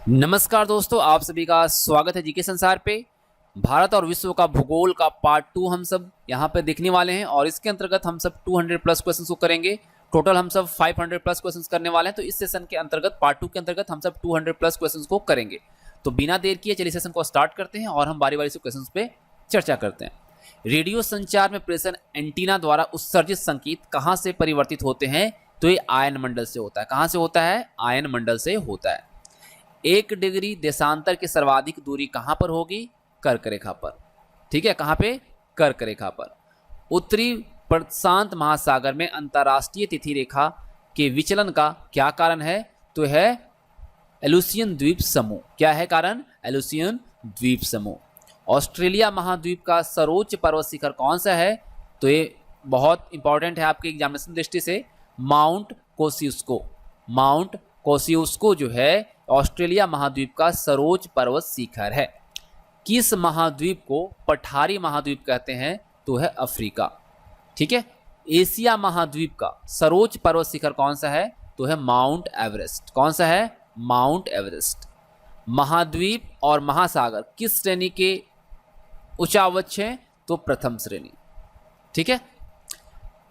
नमस्कार दोस्तों, आप सभी का स्वागत है जीके संसार पे। भारत और विश्व का भूगोल का पार्ट 2 हम सब यहाँ पे देखने वाले हैं और इसके अंतर्गत हम सब 200 प्लस क्वेश्चंस को करेंगे। टोटल हम सब 500 प्लस क्वेश्चंस करने वाले हैं। तो इस सेशन के अंतर्गत पार्ट 2 के अंतर्गत हम सब 200 प्लस क्वेश्चंस को करेंगे। तो बिना देर किए चलिए सेशन को स्टार्ट करते हैं और हम बारी बारी से क्वेश्चंस पे चर्चा करते हैं। रेडियो संचार में प्रेषण एंटीना द्वारा उत्सर्जित संकेत कहाँ से परिवर्तित होते हैं? तो ये आयन मंडल से होता है। कहाँ से होता है? आयन मंडल से होता है। 1 डिग्री देशांतर की सर्वाधिक दूरी कहां पर होगी? कर्क रेखा पर। ठीक है, कहां पे? कर्क रेखा पर। उत्तरी प्रशांत महासागर में अंतर्राष्ट्रीय तिथि रेखा के विचलन का क्या कारण है? तो है एलुसियन द्वीप समूह। क्या है कारण? एलुसियन द्वीप समूह। ऑस्ट्रेलिया महाद्वीप का सर्वोच्च पर्वत शिखर कौन सा है? तो ये बहुत इंपॉर्टेंट है आपके एग्जामिनेशन दृष्टि से। माउंट कोसियुस्को। माउंट कोसियुस्को जो है ऑस्ट्रेलिया महाद्वीप का सर्वोच्च पर्वत शिखर है। किस महाद्वीप को पठारी महाद्वीप कहते हैं? तो है अफ्रीका। ठीक है। एशिया महाद्वीप का सर्वोच्च पर्वत शिखर कौन सा है? तो है माउंट एवरेस्ट। कौन सा है? Mount Everest. महाद्वीप और महासागर किस श्रेणी के उच्चावच हैं? तो प्रथम श्रेणी। ठीक है।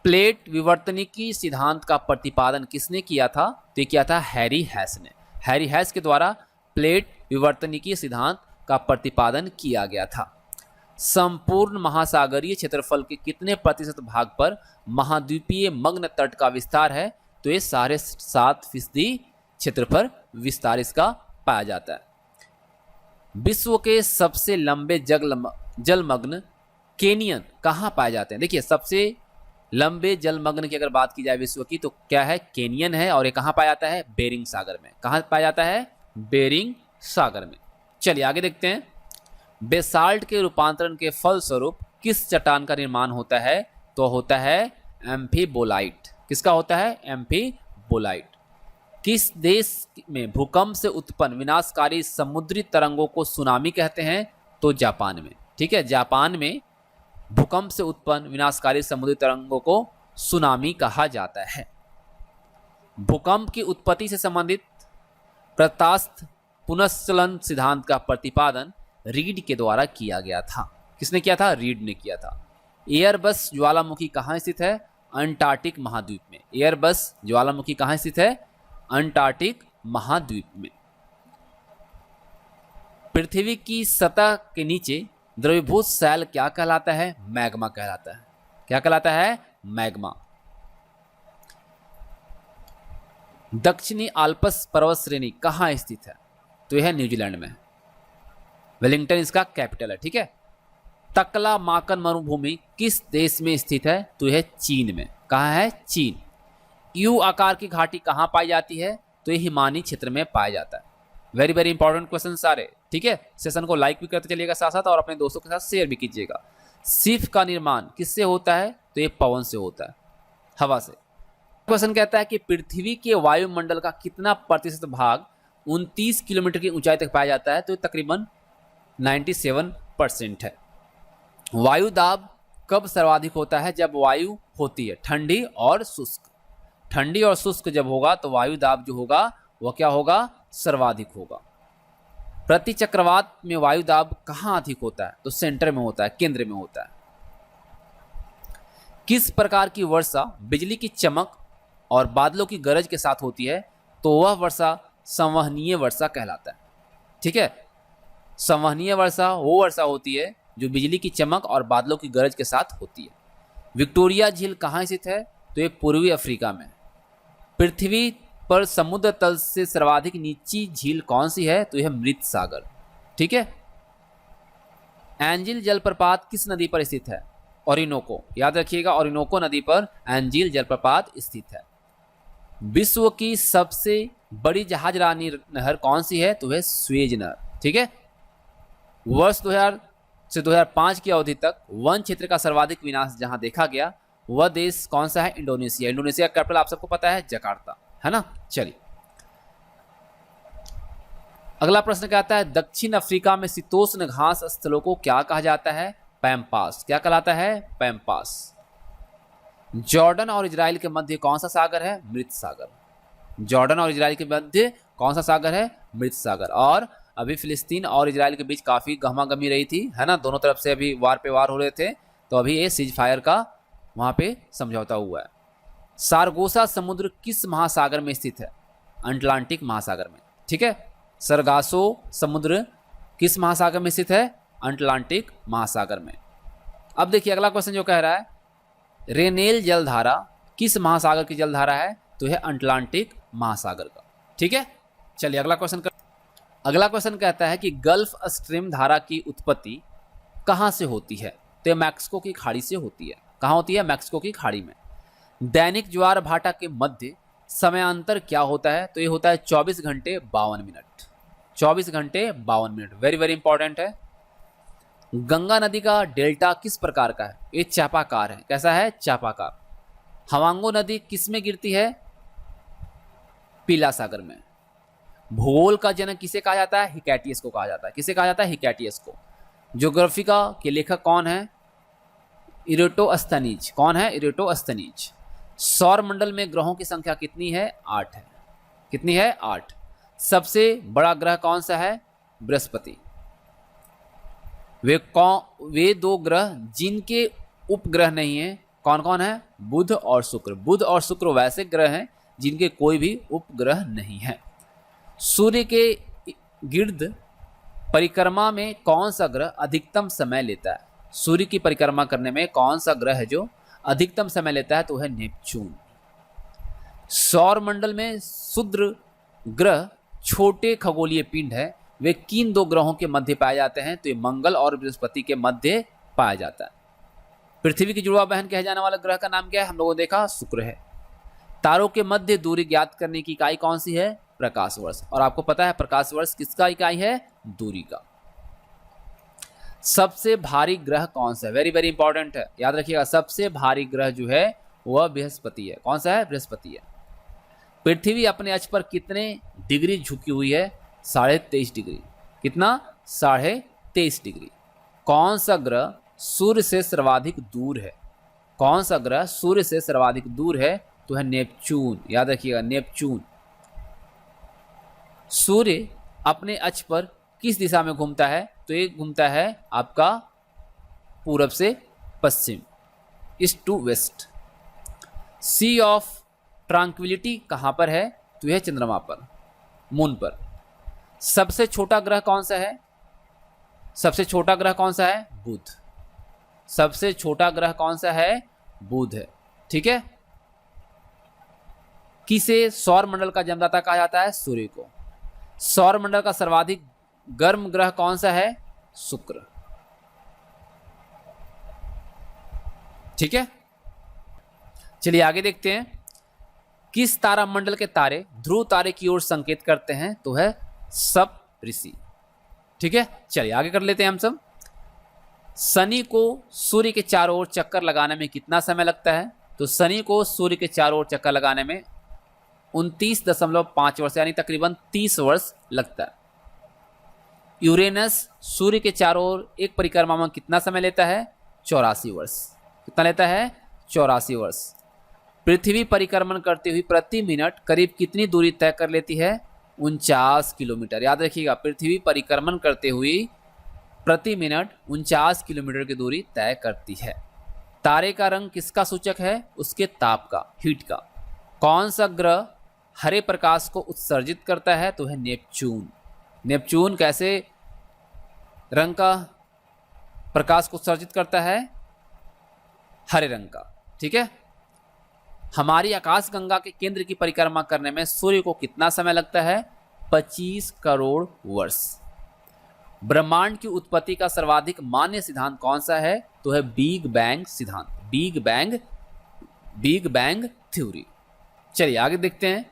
प्लेट विवर्तनिकी सिद्धांत का प्रतिपादन किसने किया था? तो किया था हैरी हैस ने। हैरी हैस के द्वारा प्लेट विवर्तनिकी सिद्धांत का प्रतिपादन किया गया था। संपूर्ण महासागरीय क्षेत्रफल के कितने प्रतिशत भाग पर महाद्वीपीय मग्न तट का विस्तार है? तो ये 7.5% क्षेत्र पर विस्तार इसका पाया जाता है। विश्व के सबसे लंबे जलमग्न केनियन कहाँ पाए जाते हैं? देखिए, सबसे लंबे जलमग्न की अगर बात की जाए विश्व की तो क्या है? केनियन है। और ये कहाँ पाया जाता है? बेरिंग सागर में। कहाँ पाया जाता है? बेरिंग सागर में। चलिए आगे देखते हैं। बेसाल्ट के रूपांतरण के फलस्वरूप किस चट्टान का निर्माण होता है? तो होता है एम्फीबोलाइट। किसका होता है? एम्फीबोलाइट। किस देश में भूकंप से उत्पन्न विनाशकारी समुद्री तरंगों को सुनामी कहते हैं? तो जापान में। ठीक है, जापान में भूकंप से उत्पन्न विनाशकारी समुद्री तरंगों को सुनामी कहा जाता है। भूकंप की उत्पत्ति से संबंधित प्रत्यास्थ पुनश्चलन सिद्धांत का प्रतिपादन रीड के द्वारा किया गया था। किसने किया था? रीड ने किया था। एयरबस ज्वालामुखी कहाँ स्थित है? अंटार्कटिक महाद्वीप में। एयरबस ज्वालामुखी कहाँ स्थित है? अंटार्कटिक महाद्वीप में। पृथ्वी की सतह के नीचे द्रवीभूत शैल क्या कहलाता है? मैग्मा कहलाता है। क्या कहलाता है? मैग्मा। दक्षिणी आल्प्स पर्वत श्रेणी कहाँ स्थित है? तो यह है न्यूजीलैंड में। वेलिंगटन इसका कैपिटल है। ठीक है। तकला माकन मरुभूमि किस देश में स्थित है? तो यह है चीन में। कहाँ है? चीन। यू आकार की घाटी कहाँ पाई जाती है? तो यह हिमानी क्षेत्र में पाया जाता है। वेरी वेरी इंपॉर्टेंट क्वेश्चन सारे। ठीक है। सेशन को लाइक भी करते चलिएगा साथ साथ और अपने दोस्तों के साथ शेयर भी कीजिएगा। सिर्फ का निर्माण किससे होता है? तो ये पवन से होता है, हवा से। क्वेश्चन कहता है कि पृथ्वी के वायुमंडल का कितना प्रतिशत भाग 29 किलोमीटर की ऊंचाई तक पाया जाता है? तो तकरीबन 97% है। वायु दाब कब सर्वाधिक होता है? जब वायु होती है ठंडी और शुष्क। ठंडी और शुष्क जब होगा तो वायु दाब जो होगा वह क्या होगा? सर्वाधिक होगा। प्रति चक्रवात में वायु दाब कहाँ अधिक होता है? तो सेंटर में होता है, केंद्र में होता है। किस प्रकार की वर्षा बिजली की चमक और बादलों की गरज के साथ होती है? तो वह वर्षा संवहनीय वर्षा कहलाता है। ठीक है। संवहनीय वर्षा वो वर्षा होती है जो बिजली की चमक और बादलों की गरज के साथ होती है। विक्टोरिया झील कहाँ स्थित है? तो ये पूर्वी अफ्रीका में। पृथ्वी पर समुद्र तल से सर्वाधिक नीची झील कौन सी है? तो यह मृत सागर। ठीक है। एंजिल जलप्रपात किस नदी पर स्थित है? ओरिनोको। याद रखिएगा, ओरिनोको नदी पर एंजिल जलप्रपात स्थित है। विश्व की सबसे बड़ी जहाजरानी नहर कौन सी है? तो है स्वेज नहर। ठीक है। वर्ष 2000 से 2005 की अवधि तक वन क्षेत्र का सर्वाधिक विनाश जहां देखा गया वह देश कौन सा है? इंडोनेशिया। इंडोनेशिया का कैपिटल आप सबको पता है, जकार्ता, है ना। चलिए अगला प्रश्न कहता है दक्षिण अफ्रीका में शीतोष्ण घास स्थलों को क्या कहा जाता है? पैम्पास। क्या कहलाता है? पैम्पास। जॉर्डन और इजराइल के मध्य कौन सा सागर है? मृत सागर। जॉर्डन और इजराइल के मध्य कौन सा सागर है? मृत सागर। और अभी फिलिस्तीन और इजराइल के बीच काफ़ी गहमागहमी रही थी, है ना, दोनों तरफ से अभी वार पे वार हो रहे थे, तो अभी ये सीज फायर का वहाँ पे समझौता हुआ है। सारगोसा समुद्र किस महासागर में स्थित है? अटलांटिक महासागर में। ठीक है, सरगासो समुद्र किस महासागर में स्थित है? अटलांटिक महासागर में। अब देखिए अगला क्वेश्चन जो कह रहा है रेनेल जलधारा किस महासागर की जलधारा है? तो है अटलांटिक महासागर का। ठीक है, चलिए अगला क्वेश्चन कहता है कि गल्फ स्ट्रीम धारा की उत्पत्ति कहाँ से होती है? तो मैक्सिको की खाड़ी से होती है। कहाँ होती है? मैक्सिको की खाड़ी में। दैनिक ज्वार भाटा के मध्य समयांतर क्या होता है? तो ये होता है 24 घंटे 52 मिनट। 24 घंटे 52 मिनट, वेरी वेरी इंपॉर्टेंट है। गंगा नदी का डेल्टा किस प्रकार का है? ये चापाकार है। कैसा है? चापाकार। हवांगो नदी किस में गिरती है? पीला सागर में। भूगोल का जनक किसे कहा जाता है? हिकैटियस को कहा जाता है। किसे कहा जाता है? हिकैटियस को। ज्योग्राफिका के लेखक कौन है? इरेटोस्थनीज। कौन है? इरेटोस्थनीज। सौर मंडल में ग्रहों की संख्या कितनी है? 8 है। कितनी है? 8। सबसे बड़ा ग्रह कौन सा है? बृहस्पति। वे दो ग्रह जिनके उपग्रह नहीं है कौन कौन है? बुध और शुक्र। बुध और शुक्र वैसे ग्रह हैं जिनके कोई भी उपग्रह नहीं है। सूर्य के गिर्द परिक्रमा में कौन सा ग्रह अधिकतम समय लेता है? सूर्य की परिक्रमा करने में कौन सा ग्रह है जो अधिकतम समय लेता है? तो है नेपच्यून। सौर मंडल में क्षुद्र ग्रह छोटे खगोलीय पिंड है, वे किन दो ग्रहों के मध्य पाए जाते हैं? तो ये मंगल और बृहस्पति के मध्य पाया जाता है। पृथ्वी की जुड़वा बहन कहे जाने वाला ग्रह का नाम क्या है? हम लोगों ने देखा शुक्र है। तारों के मध्य दूरी ज्ञात करने की इकाई कौन सी है? प्रकाश वर्ष। और आपको पता है प्रकाश वर्ष किसका इकाई है? दूरी का। सबसे भारी ग्रह कौन सा है? वेरी वेरी इंपॉर्टेंट है, याद रखिएगा। सबसे भारी ग्रह जो है वह बृहस्पति है। कौन सा है? बृहस्पति है। पृथ्वी अपने अक्ष पर कितने डिग्री झुकी हुई है? 23.5 डिग्री। कितना? 23.5 डिग्री। कौन सा ग्रह सूर्य से सर्वाधिक दूर है? कौन सा ग्रह सूर्य से सर्वाधिक दूर है? तो है नेपच्यून। याद रखिएगा, नेपच्यून। सूर्य अपने अक्ष पर किस दिशा में घूमता है? तो ये घूमता है आपका पूरब से पश्चिम, east to west. Sea of Tranquility कहाँ पर है? तो यह चंद्रमा पर, मून पर। सबसे छोटा ग्रह कौन सा है? सबसे छोटा ग्रह कौन सा है? बुध। सबसे छोटा ग्रह कौन सा है? बुध है। ठीक है। किसे सौर मंडल का जन्मदाता कहा जाता है? सूर्य को। सौर मंडल का सर्वाधिक गर्म ग्रह कौन सा है? शुक्र। ठीक है, चलिए आगे देखते हैं। किस तारा मंडल के तारे ध्रुव तारे की ओर संकेत करते हैं? तो है सप्तऋषि। ठीक है, चलिए आगे कर लेते हैं हम सब। शनि को सूर्य के चारों ओर चक्कर लगाने में कितना समय लगता है? तो शनि को सूर्य के चारों ओर चक्कर लगाने में 29.5 वर्ष यानी तकरीबन 30 वर्ष लगता है। यूरेनस सूर्य के चारों ओर एक परिक्रमा में कितना समय लेता है? 84 वर्ष। कितना लेता है? 84 वर्ष। पृथ्वी परिक्रमण करती हुई प्रति मिनट करीब कितनी दूरी तय कर लेती है? 49 किलोमीटर। याद रखिएगा, पृथ्वी परिक्रमण करते हुई प्रति मिनट 49 किलोमीटर की दूरी तय करती है। तारे का रंग किसका सूचक है? उसके ताप का, हीट का। कौन सा ग्रह हरे प्रकाश को उत्सर्जित करता है? तो है नेपच्यून। नेपच्यून कैसे रंग का प्रकाश को उत्सर्जित करता है? हरे रंग का। ठीक है। हमारी आकाशगंगा के केंद्र की परिक्रमा करने में सूर्य को कितना समय लगता है? 25 करोड़ वर्ष। ब्रह्मांड की उत्पत्ति का सर्वाधिक मान्य सिद्धांत कौन सा है? तो है बिग बैंग सिद्धांत, बिग बैंग थ्योरी। चलिए आगे देखते हैं।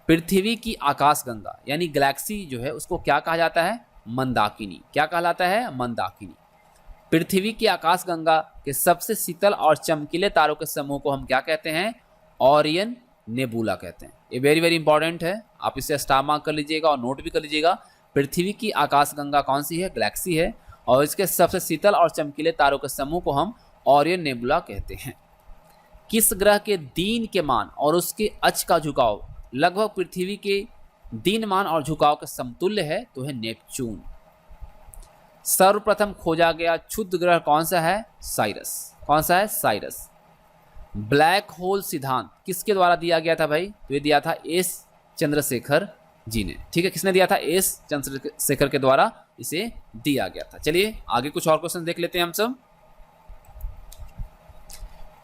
पृथ्वी की आकाशगंगा यानी गैलेक्सी जो है उसको क्या कहा जाता है? मंदाकिनी। क्या कहलाता है? मंदाकिनी। पृथ्वी की आकाशगंगा के सबसे शीतल और चमकीले तारों के समूह को हम क्या कहते हैं? ओरियन नेबुला कहते हैं। ये वेरी वेरी इंपॉर्टेंट है, आप इसे स्टार मार्क कर लीजिएगा और नोट भी कर लीजिएगा। पृथ्वी की आकाशगंगा कौन सी है? गैलेक्सी है, और इसके सबसे शीतल और चमकीले तारों के समूह को हम ओरियन नेबुला कहते हैं। किस ग्रह के दिन के मान और उसके अक्ष का झुकाव लगभग पृथ्वी के दीनमान और झुकाव के समतुल्य है तो है नेपच्यून। सर्वप्रथम खोजा गया क्षुद्र ग्रह कौन सा है? साइरस। कौन सा है? साइरस। ब्लैक होल सिद्धांत किसके द्वारा दिया गया था भाई? तो ये दिया था एस चंद्रशेखर जी ने। ठीक है, किसने दिया था? एस चंद्रशेखर के द्वारा इसे दिया गया था। चलिए आगे कुछ और क्वेश्चन देख लेते हैं हम सब।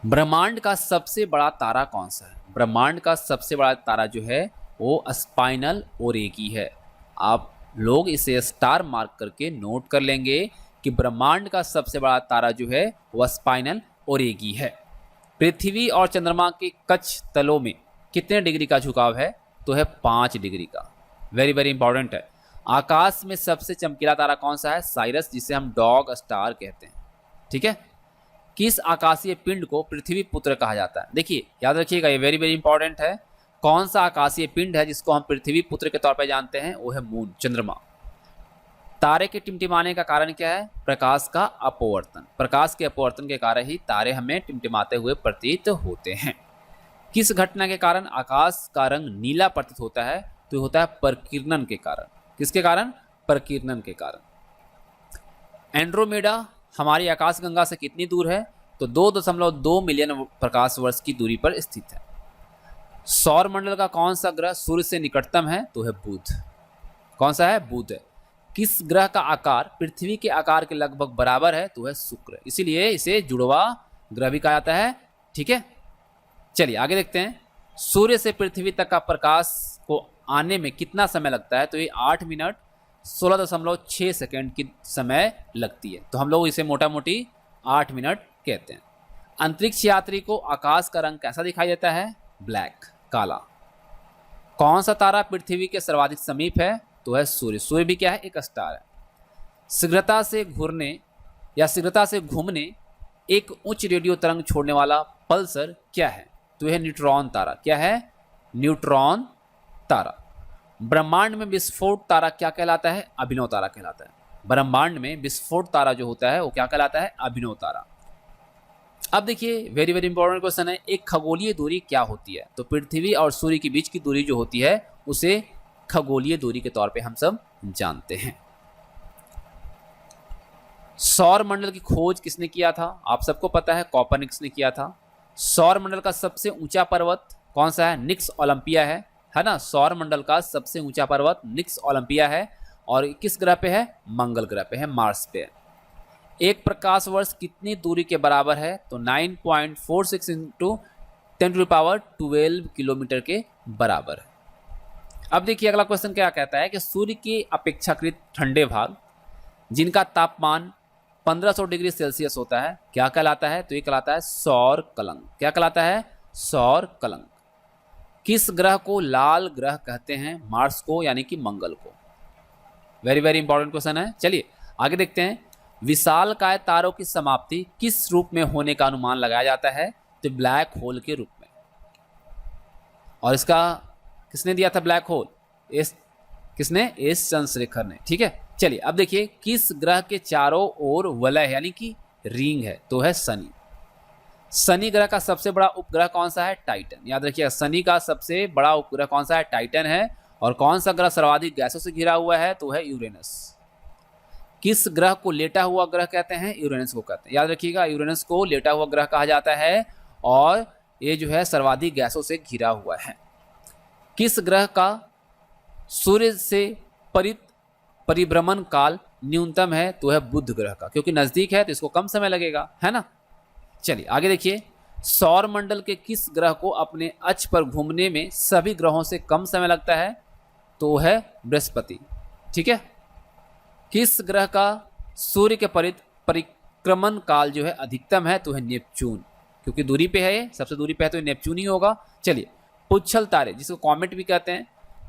ब्रह्मांड का सबसे बड़ा तारा कौन सा है? ब्रह्मांड का सबसे बड़ा तारा जो है वो स्पाइनल ओरेगी है। आप लोग इसे स्टार मार्क करके नोट कर लेंगे कि ब्रह्मांड का सबसे बड़ा तारा जो है वह स्पाइनल ओरेगी है। पृथ्वी और चंद्रमा के कक्ष तलों में कितने डिग्री का झुकाव है? तो है 5 डिग्री का। वेरी वेरी इंपॉर्टेंट है। आकाश में सबसे चमकीला तारा कौन सा है? साइरस, जिसे हम डॉग स्टार कहते हैं। ठीक है। किस आकाशीय पिंड को पृथ्वी पुत्र कहा जाता है? देखिए याद रखिएगा, ये वेरी वेरी इंपॉर्टेंट है। कौन सा आकाशीय पिंड है जिसको हम पृथ्वी पुत्र के तौर पर जानते हैं? वो है मून, चंद्रमा। तारे के टिमटिमाने का कारण क्या है? प्रकाश का अपवर्तन। प्रकाश के अपवर्तन के कारण ही तारे हमें टिमटिमाते हुए प्रतीत होते हैं। किस घटना के कारण आकाश का रंग नीला प्रतीत होता है? तो होता है प्रकीर्णन के कारण। किसके कारण? प्रकीर्णन के कारण। एंड्रोमेडा हमारी आकाशगंगा से कितनी दूर है? तो 2.2 मिलियन प्रकाश वर्ष की दूरी पर स्थित है। सौर मंडल का कौन सा ग्रह सूर्य से निकटतम है? तो है बुध। कौन सा है? बुध है। किस ग्रह का आकार पृथ्वी के आकार के लगभग बराबर है? तो है शुक्र। इसीलिए इसे जुड़वा ग्रह भी कहा जाता है। ठीक है, चलिए आगे देखते हैं। सूर्य से पृथ्वी तक का प्रकाश को आने में कितना समय लगता है? तो ये 8 मिनट 16.6 सेकेंड की समय लगती है। तो हम लोग इसे मोटा मोटी 8 मिनट कहते हैं। अंतरिक्ष यात्री को आकाश का रंग कैसा दिखाई देता है? ब्लैक, काला। कौन सा तारा पृथ्वी के सर्वाधिक समीप है? तो है सूर्य। सूर्य भी क्या है? एक स्टार है। शीघ्रता से घूरने या शीघ्रता से घूमने एक उच्च रेडियो तरंग छोड़ने वाला पल्सर क्या है? तो यह न्यूट्रॉन तारा। क्या है? न्यूट्रॉन तारा। ब्रह्मांड में विस्फोट तारा क्या कहलाता है? अभिनव तारा कहलाता है। ब्रह्मांड में विस्फोट तारा जो होता है वो क्या कहलाता है? अभिनव तारा। अब देखिए वेरी वेरी इंपॉर्टेंट क्वेश्चन है, एक खगोलीय दूरी क्या होती है? तो पृथ्वी और सूर्य के बीच की दूरी जो होती है उसे खगोलीय दूरी के तौर पे हम सब जानते हैं। सौर मंडल की खोज किसने किया था? आप सबको पता है, कॉपरनिकस ने किया था। सौर मंडल का सबसे ऊंचा पर्वत कौन सा है? निक्स ओलंपिया है ना। सौर मंडल का सबसे ऊंचा पर्वत निक्स ओलंपिया है। और किस ग्रह पे है? मंगल ग्रह पे है, मार्स पे है। एक प्रकाश वर्ष कितनी दूरी के बराबर है? तो 9.46 इंटू 10⁻12 किलोमीटर के बराबर है। अब देखिए अगला क्वेश्चन क्या कहता है कि सूर्य के अपेक्षाकृत ठंडे भाग जिनका तापमान 1500 डिग्री सेल्सियस होता है क्या कहलाता है? तो ये कहलाता है सौर कलंक। क्या कहलाता है? सौर कलंक। किस ग्रह को लाल ग्रह कहते हैं? मार्स को, यानी कि मंगल को। वेरी वेरी इंपॉर्टेंट क्वेश्चन है। चलिए आगे देखते हैं। विशालकाय तारों की समाप्ति किस रूप में होने का अनुमान लगाया जाता है? तो ब्लैक होल के रूप में। और इसका किसने दिया था ब्लैक होल? किसने? एस चंद्रशेखर ने। ठीक है, चलिए अब देखिए किस ग्रह के चारों ओर वलय यानी कि रिंग है? तो है शनि। शनि ग्रह का सबसे बड़ा उपग्रह कौन सा है? टाइटन। याद रखिए शनि का सबसे बड़ा उपग्रह कौन सा है? टाइटन है। और कौन सा ग्रह सर्वाधिक गैसों से घिरा हुआ है? तो है यूरेनस। किस ग्रह को लेटा हुआ ग्रह कहते हैं? यूरेनस को कहते हैं। याद रखिएगा यूरेनस को लेटा हुआ ग्रह कहा जाता है और ये जो है सर्वाधिक गैसों से घिरा हुआ है। किस ग्रह का सूर्य से परिभ्रमण काल न्यूनतम है? तो है बुध ग्रह का, क्योंकि नजदीक है तो इसको कम समय लगेगा, है ना। चलिए आगे देखिए। सौर मंडल के किस ग्रह को अपने अक्ष पर घूमने में सभी ग्रहों से कम समय लगता है? तो है बृहस्पति। ठीक है। किस ग्रह का सूर्य के परिक्रमण काल जो है अधिकतम है? तो है नेपच्यून, क्योंकि दूरी पे है, ये सबसे दूरी पे है तो नेपच्यून ही होगा। चलिए पुच्छल तारे जिसको कॉमेट भी कहते हैं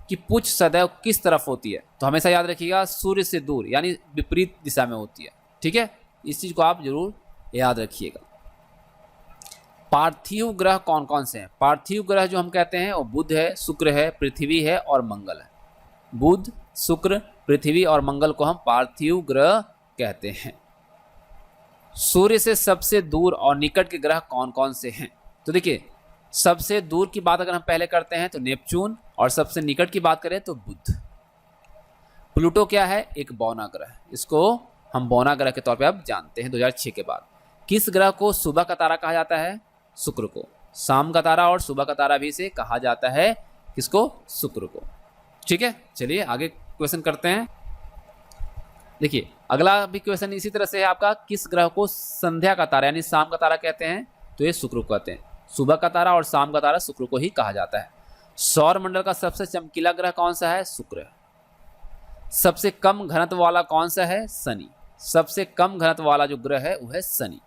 कि पुच्छ सदैव किस तरफ होती है? तो हमेशा याद रखिएगा सूर्य से दूर यानी विपरीत दिशा में होती है। ठीक है, इस चीज को आप जरूर याद रखिएगा। पार्थिव ग्रह कौन कौन से हैं? पार्थिव ग्रह जो हम कहते हैं वो बुध है, शुक्र है, पृथ्वी है और मंगल है। बुध, शुक्र, पृथ्वी और मंगल को हम पार्थिव ग्रह कहते हैं। सूर्य से सबसे दूर और निकट के ग्रह कौन कौन से हैं? तो देखिए सबसे दूर की बात अगर हम पहले करते हैं तो नेपच्यून, और सबसे निकट की बात करें तो बुध। प्लूटो क्या है? एक बौना ग्रह, इसको हम बौना ग्रह के तौर पे अब जानते हैं 2006 के बाद। किस ग्रह को सुबह का तारा कहा जाता है? शुक्र को। शाम का तारा और सुबह का तारा भी इसे कहा जाता है, किसको? शुक्र को। ठीक है, चलिए आगे क्वेश्चन करते हैं। देखिए अगला भी क्वेश्चन इसी तरह से है आपका, किस ग्रह को संध्या का तारा यानी शाम का तारा कहते हैं? तो ये शुक्र को कहते हैं। सुबह का तारा और शाम का तारा शुक्र को ही कहा जाता है। सौर मंडल का सबसे चमकीला ग्रह कौन सा है? शुक्र। सबसे कम घनत्व वाला कौन सा है? शनि। सबसे कम घनत्व वाला जो ग्रह है वो है शनि।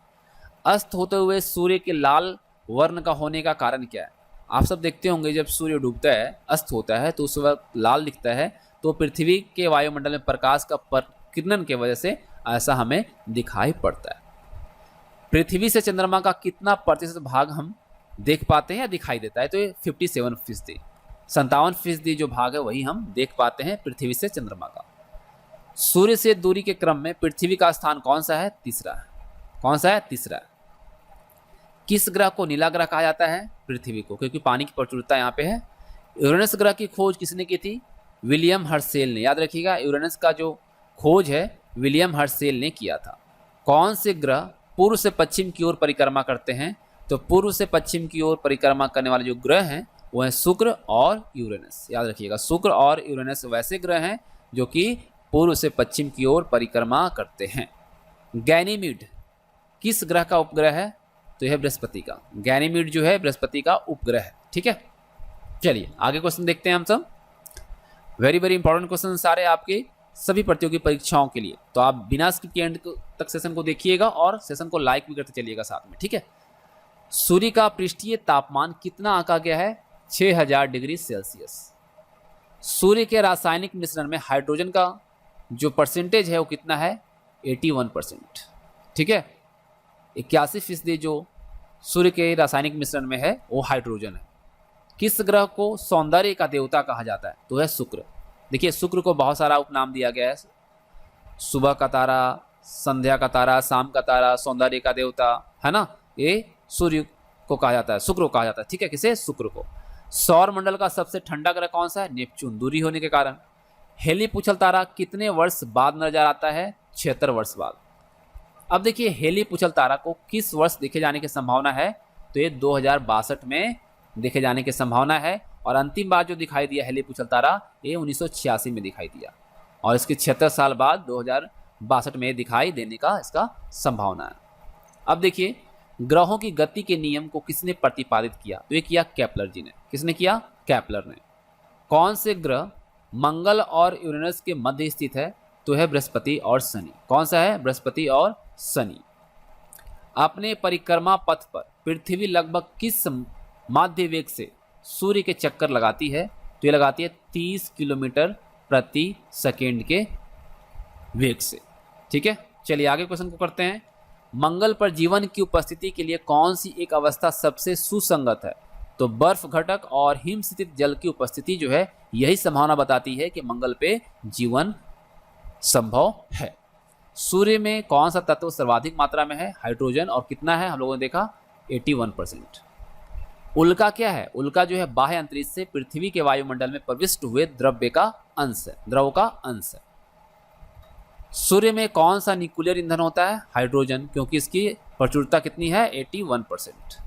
अस्त होते हुए सूर्य के लाल वर्ण का होने का कारण क्या है? आप सब देखते होंगे जब सूर्य डूबता है, अस्त होता है, तो उस वक्त लाल दिखता है, तो पृथ्वी के वायुमंडल में प्रकाश का किरणन की वजह से ऐसा हमें दिखाई पड़ता है। पृथ्वी से चंद्रमा का कितना प्रतिशत भाग हम देख पाते हैं या दिखाई देता है? तो ये 57%, 57% जो भाग है वही हम देख पाते हैं पृथ्वी से चंद्रमा का। सूर्य से दूरी के क्रम में पृथ्वी का स्थान कौन सा है? तीसरा। कौन सा है? तीसरा। किस ग्रह को नीला ग्रह कहा जाता है? पृथ्वी को, क्योंकि पानी की प्रचुरता यहाँ पे है। यूरेनस ग्रह की खोज किसने की थी? विलियम हर्शेल ने। याद रखिएगा, यूरेनस का जो खोज है विलियम हर्शेल ने किया था। कौन से ग्रह पूर्व से पश्चिम की ओर परिक्रमा करते हैं? तो पूर्व से पश्चिम की ओर परिक्रमा करने वाले जो ग्रह हैं वो हैं शुक्र और यूरेनस। याद रखिएगा, शुक्र और यूरेनस वैसे ग्रह हैं जो कि पूर्व से पश्चिम की ओर परिक्रमा करते हैं। गैनीमीड किस ग्रह का उपग्रह है? तो यह बृहस्पति का। गैनीमीड जो है बृहस्पति का उपग्रह है। ठीक है, चलिए आगे क्वेश्चन देखते हैं हम सब। वेरी वेरी इंपॉर्टेंट क्वेश्चन सारे आपके सभी प्रतियोगी परीक्षाओं के लिए, तो आप बिना स्किप के एंड तक सेशन को देखिएगा और सेशन को लाइक भी करते चलिएगा साथ में। ठीक है, सूर्य का पृष्ठीय तापमान कितना आंका गया है? 6000 डिग्री सेल्सियस। सूर्य के रासायनिक मिश्रण में हाइड्रोजन का जो परसेंटेज है वो कितना है? 81%। ठीक है, 81% जो सूर्य के रासायनिक मिश्रण में है वो हाइड्रोजन है। किस ग्रह को सौंदर्य का देवता कहा जाता है? तो है शुक्र। देखिए शुक्र को बहुत सारा उपनाम दिया गया है, सुबह का तारा, संध्या का तारा, शाम का तारा, सौंदर्य का देवता, है ना। ये सूर्य को कहा जाता है, शुक्र को कहा जाता है। ठीक है, किसे? शुक्र को। सौर मंडल का सबसे ठंडा ग्रह कौन सा है? नेपच्यून, दूरी होने के कारण। हेली पूछल तारा कितने वर्ष बाद नजर आता है? 76 वर्ष बाद। अब देखिए हेली पूछल तारा को किस वर्ष देखे जाने की संभावना है? तो ये 2062 में देखे जाने की संभावना है। और अंतिम बार जो दिखाई दिया हेली पूछल तारा ये 1986 में दिखाई दिया, और इसके 76 साल बाद 2062 में दिखाई देने का इसका संभावना है। अब देखिए ग्रहों की गति के नियम को किसने प्रतिपादित किया? तो ये किया केपलर जी ने। किसने किया? केपलर ने। कौन से ग्रह मंगल और यूरेनस के मध्य स्थित है? तो है बृहस्पति और शनि। कौन सा है? बृहस्पति और शनि। अपने परिक्रमा पथ पर पृथ्वी लगभग किस माध्य वेग से सूर्य के चक्कर लगाती है? तो ये लगाती है 30 किलोमीटर प्रति सेकेंड के वेग से। ठीक है, चलिए आगे क्वेश्चन को करते हैं। मंगल पर जीवन की उपस्थिति के लिए कौन सी एक अवस्था सबसे सुसंगत है? तो बर्फ घटक और हिम स्थित जल की उपस्थिति जो है यही संभावना बताती है कि मंगल पे जीवन संभव है। सूर्य में कौन सा तत्व सर्वाधिक मात्रा में है? हाइड्रोजन। और कितना है? हम लोगों ने देखा 81%। उल्का क्या है? उल्का जो है बाह्य अंतरिक्ष से पृथ्वी के वायुमंडल में प्रविष्ट हुए द्रव्य का अंश है, द्रव का अंश है। सूर्य में कौन सा न्यूक्लियर ईंधन होता है? हाइड्रोजन, क्योंकि इसकी प्रचुरता कितनी है? 81%।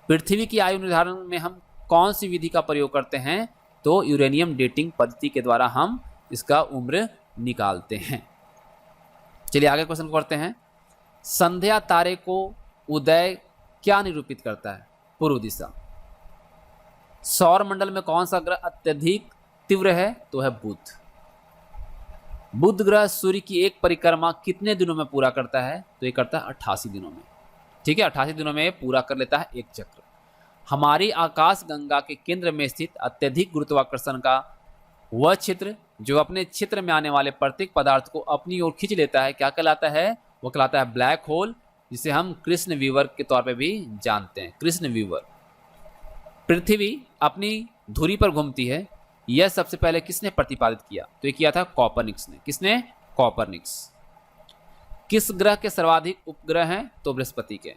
पृथ्वी की आयु निर्धारण में हम कौन सी विधि का प्रयोग करते हैं? तो यूरेनियम डेटिंग पद्धति के द्वारा हम इसका उम्र निकालते हैं। चलिए आगे क्वेश्चन को करते हैं। संध्या तारे को उदय क्या निरूपित करता है? पूर्व दिशा। सौर मंडल में कौन सा ग्रह अत्यधिक तीव्र है? तो है बुध। बुध ग्रह सूर्य की एक परिक्रमा कितने दिनों में पूरा करता है? तो ये करता है 88 दिनों में। ठीक है, 88 दिनों में पूरा कर लेता है एक चक्र। हमारी आकाश गंगा के केंद्र में स्थित अत्यधिक गुरुत्वाकर्षण का वह क्षेत्र जो अपने क्षेत्र में आने वाले प्रत्येक पदार्थ को अपनी ओर खींच लेता है, क्या कहलाता है? वो कहलाता है ब्लैक होल, जिसे हम कृष्ण वीवर के तौर पे भी जानते हैं। कृष्ण वीवर। पृथ्वी अपनी धुरी पर घूमती है, यह सबसे पहले किसने प्रतिपादित किया? तो ये किया था कॉपरनिक्स ने। किसने? कॉपरनिक्स। किस ग्रह के सर्वाधिक उपग्रह हैं? तो बृहस्पति के।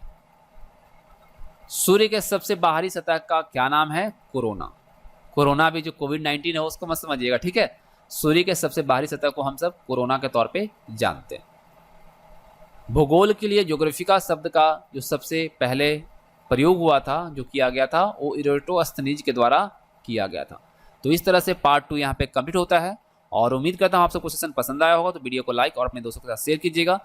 सूर्य के सबसे बाहरी सतह का क्या नाम है? कोरोना। कोरोना भी जो कोविड-19 है उसको मत समझिएगा, ठीक है। सूर्य के सबसे बाहरी सतह को हम सब कोरोना के तौर पे जानते हैं। भूगोल के लिए ज्योग्राफिका शब्द का जो सबसे पहले प्रयोग हुआ था, जो किया गया था, वो इरेटोस्थनीज के द्वारा किया गया था। तो इस तरह से पार्ट 2 यहाँ पे कंप्लीट होता है और उम्मीद करता हूँ आप सबको सेशन पसंद आया होगा। तो वीडियो को लाइक और अपने दोस्तों के साथ शेयर कीजिएगा।